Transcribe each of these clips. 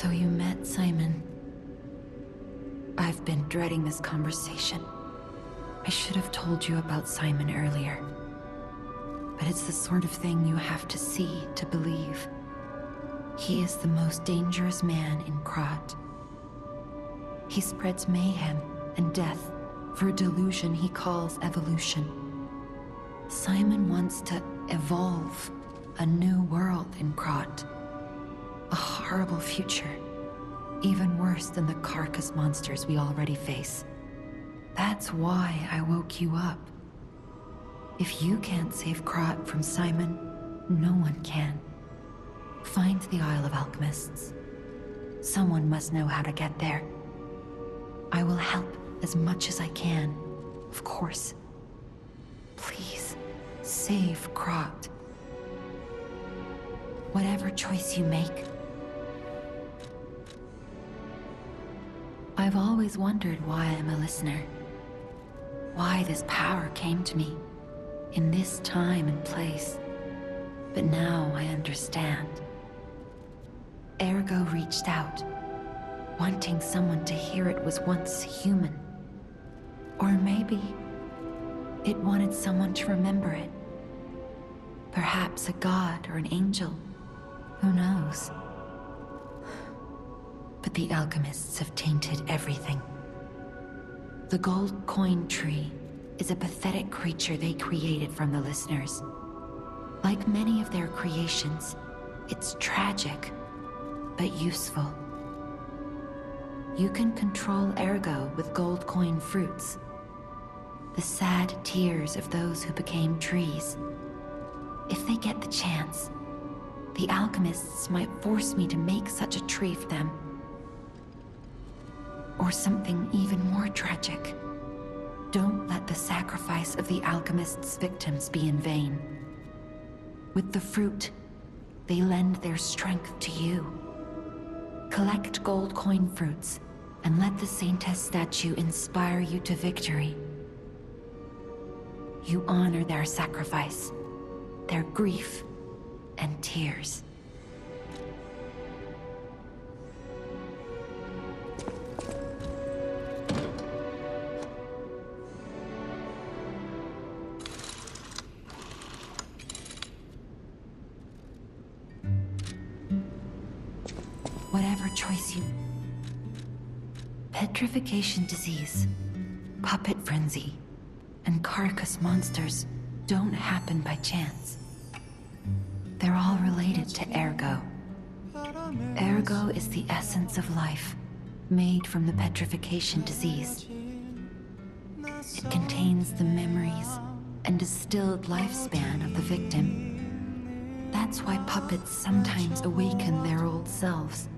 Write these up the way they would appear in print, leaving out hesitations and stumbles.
So you met Simon. I've been dreading this conversation. I should have told you about Simon earlier. But it's the sort of thing you have to see to believe. He is the most dangerous man in Krat. He spreads mayhem and death for a delusion he calls evolution. Simon wants to evolve a new world in Krat. A horrible future, even worse than the carcass monsters we already face. That's why I woke you up. If you can't save Krat from Simon, no one can. Find the Isle of Alchemists. Someone must know how to get there. I will help as much as I can, of course. Please, save Krat. Whatever choice you make. I've always wondered why I'm a listener. Why this power came to me, in this time and place. But now I understand. Ergo reached out, wanting someone to hear it was once human. Or maybe it wanted someone to remember it. Perhaps a god or an angel. Who knows? But the alchemists have tainted everything. The gold coin tree is a pathetic creature they created from the listeners. Like many of their creations, it's tragic, but useful. You can control Ergo with gold coin fruits. The sad tears of those who became trees. If they get the chance, the alchemists might force me to make such a tree for them. Or something even more tragic. Don't let the sacrifice of the alchemists' victims be in vain. With the fruit, they lend their strength to you. Collect gold coin fruits, and let the Saintess statue inspire you to victory. You honor their sacrifice, their grief, and tears. Whatever choice you... Petrification disease, puppet frenzy, and carcass monsters don't happen by chance. They're all related to Ergo. Ergo is the essence of life, made from the petrification disease. It contains the memories and distilled lifespan of the victim. That's why puppets sometimes awaken their old selves,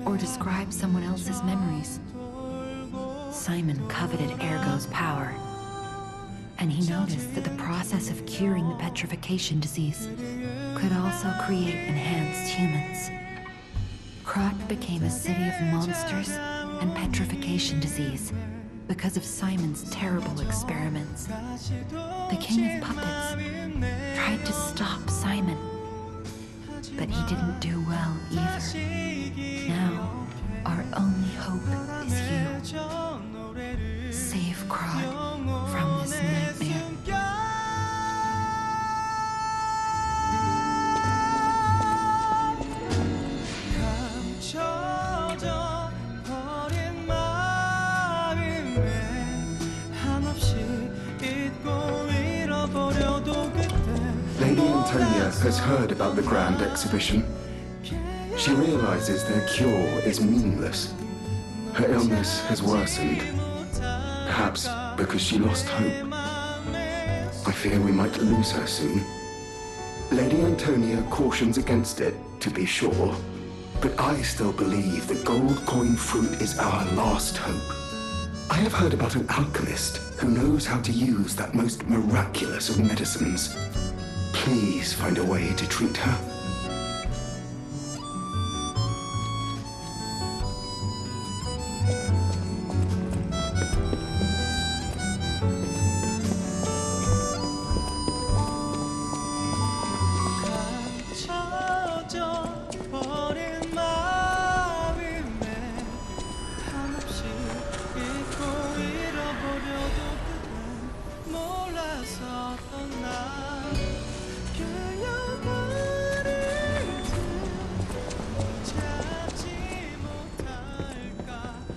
or describe someone else's memories. Simon coveted Ergo's power, and he noticed that the process of curing the petrification disease could also create enhanced humans. Krat became a city of monsters and petrification disease because of Simon's terrible experiments. The king of puppets tried to stop Simon, but he didn't do well either. Now, our only hope is you. Save Krat from this nightmare. Lady Antonia has heard about the grand exhibition. She realizes their cure is meaningless. Her illness has worsened, perhaps because she lost hope. I fear we might lose her soon. Lady Antonia cautions against it, to be sure, but I still believe the gold coin fruit is our last hope. I have heard about an alchemist who knows how to use that most miraculous of medicines. Please find a way to treat her.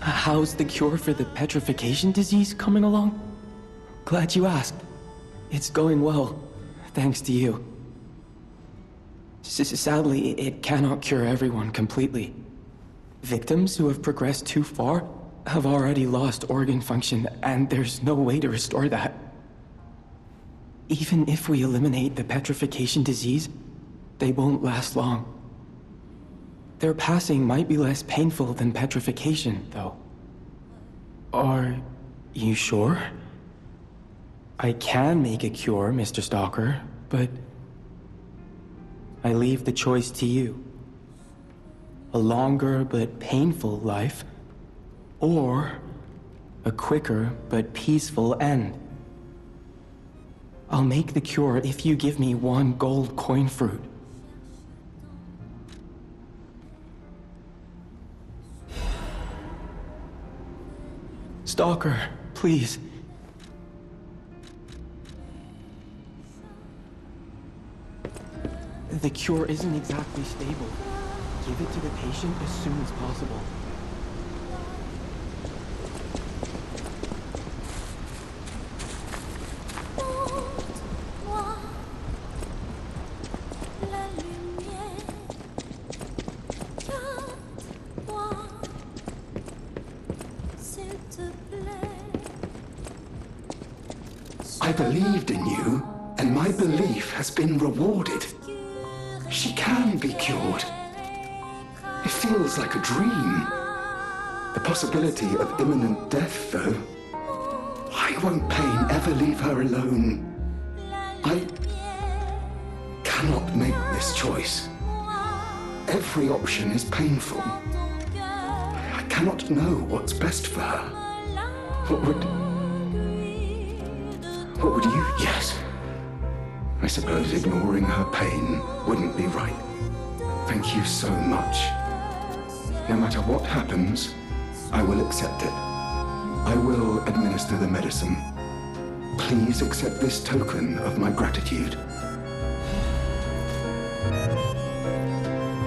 How's the cure for the petrification disease coming along? Glad you asked. It's going well, thanks to you. Sadly, it cannot cure everyone completely. Victims who have progressed too far have already lost organ function, and there's no way to restore that. Even if we eliminate the petrification disease, they won't last long. Their passing might be less painful than petrification, though. Are you sure? I can make a cure, Mr. Stalker, but I leave the choice to you. A longer but painful life, or a quicker but peaceful end. I'll make the cure if you give me 1 gold coin fruit. Stalker, please. The cure isn't exactly stable. Give it to the patient as soon as possible. I believed in you, and my belief has been rewarded. She can be cured. It feels like a dream. The possibility of imminent death, though. Why won't pain ever leave her alone? I cannot make this choice. Every option is painful. I cannot know what's best for her. What would you? Yes. I suppose ignoring her pain wouldn't be right. Thank you so much. No matter what happens, I will accept it. I will administer the medicine. Please accept this token of my gratitude.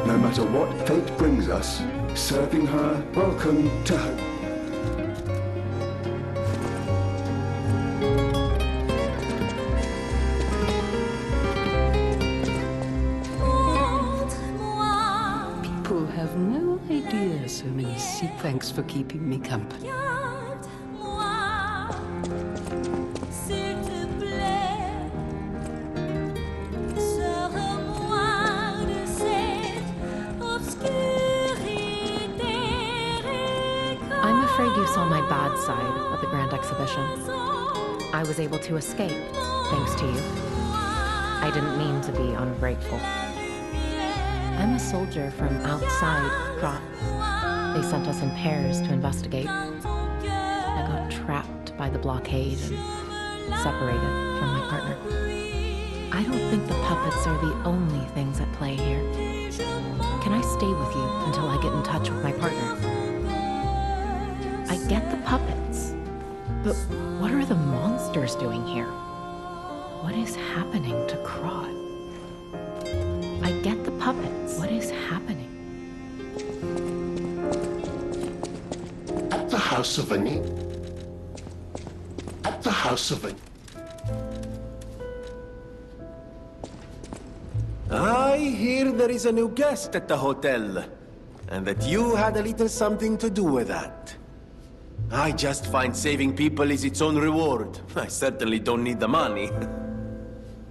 No matter what fate brings us, serving her, welcome to hope. So many thanks for keeping me company. I'm afraid you saw my bad side at the Grand Exhibition. I was able to escape, thanks to you. I didn't mean to be ungrateful. I'm a soldier from outside Krat. They sent us in pairs to investigate. I got trapped by the blockade and separated from my partner. I don't think the puppets are the only things at play here. Can I stay with you until I get in touch with my partner? I get the puppets, but what are the monsters doing here? What is happening to Krat? I get the puppets. What is happening? At the House of Ani. At the House of Ani. I hear there is a new guest at the hotel, and that you had a little something to do with that. I just find saving people is its own reward. I certainly don't need the money.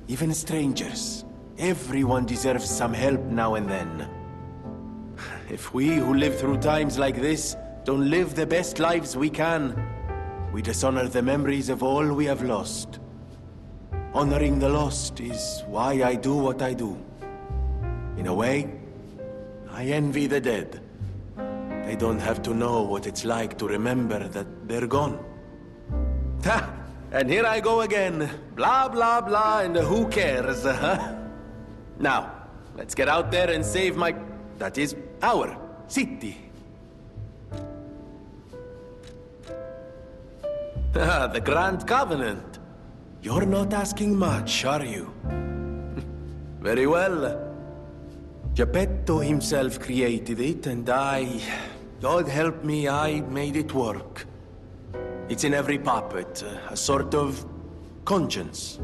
Even strangers. Everyone deserves some help now and then. If we who live through times like this don't live the best lives we can, we dishonor the memories of all we have lost. Honoring the lost is why I do what I do. In a way, I envy the dead. They don't have to know what it's like to remember that they're gone. Ha! And here I go again. Blah, blah, blah, and who cares, huh? Now, let's get out there and save my... that is, our city. The Grand Covenant. You're not asking much, are you? Very well. Geppetto himself created it, and I God help me, I made it work. It's in every puppet, a sort of conscience.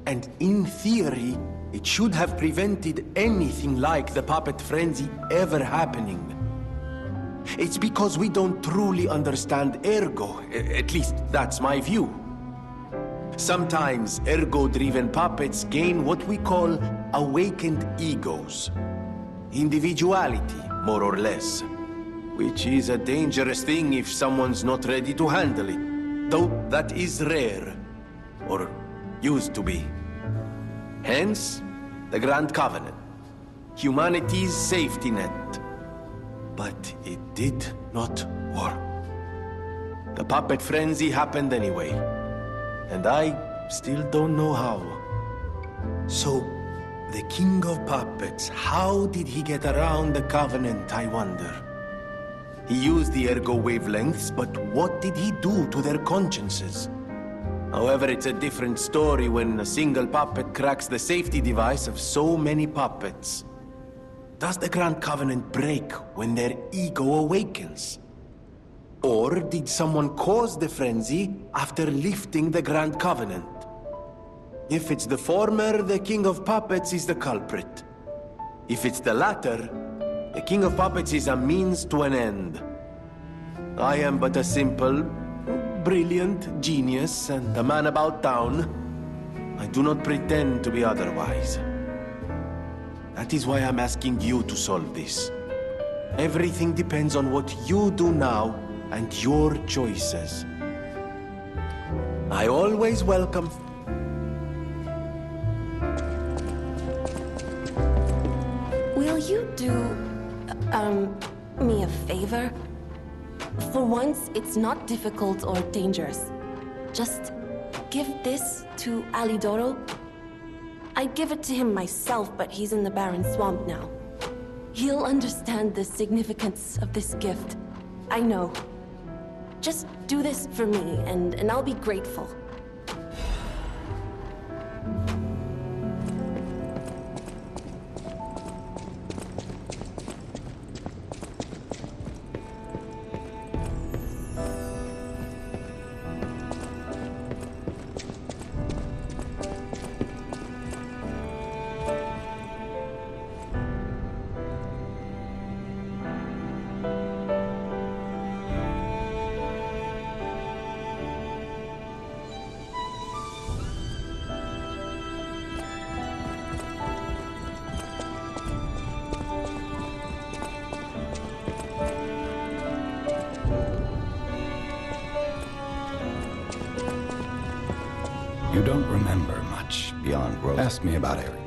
And in theory, it should have prevented anything like the puppet frenzy ever happening. It's because we don't truly understand ergo, at least that's my view. Sometimes ergo-driven puppets gain what we call awakened egos. Individuality, more or less. Which is a dangerous thing if someone's not ready to handle it. Though that is rare. Or used to be. Hence, the Grand Covenant. Humanity's safety net. But it did not work. The puppet frenzy happened anyway. And I still don't know how. So, the King of Puppets, how did he get around the Covenant, I wonder? He used the ergo wavelengths, but what did he do to their consciences? However, it's a different story when a single puppet cracks the safety device of so many puppets. Does the Grand Covenant break when their ego awakens? Or did someone cause the frenzy after lifting the Grand Covenant? If it's the former, the King of Puppets is the culprit. If it's the latter, the King of Puppets is a means to an end. I am but a simple, brilliant genius and a man about town. I do not pretend to be otherwise. That is why I'm asking you to solve this. Everything depends on what you do now and your choices. I always welcome... Will you do, me a favor? For once, it's not difficult or dangerous. Just give this to Alidoro. I'd give it to him myself, but he's in the Barren Swamp now. He'll understand the significance of this gift. I know. Just do this for me, and I'll be grateful. You don't remember much beyond growth. Ask me about Ares.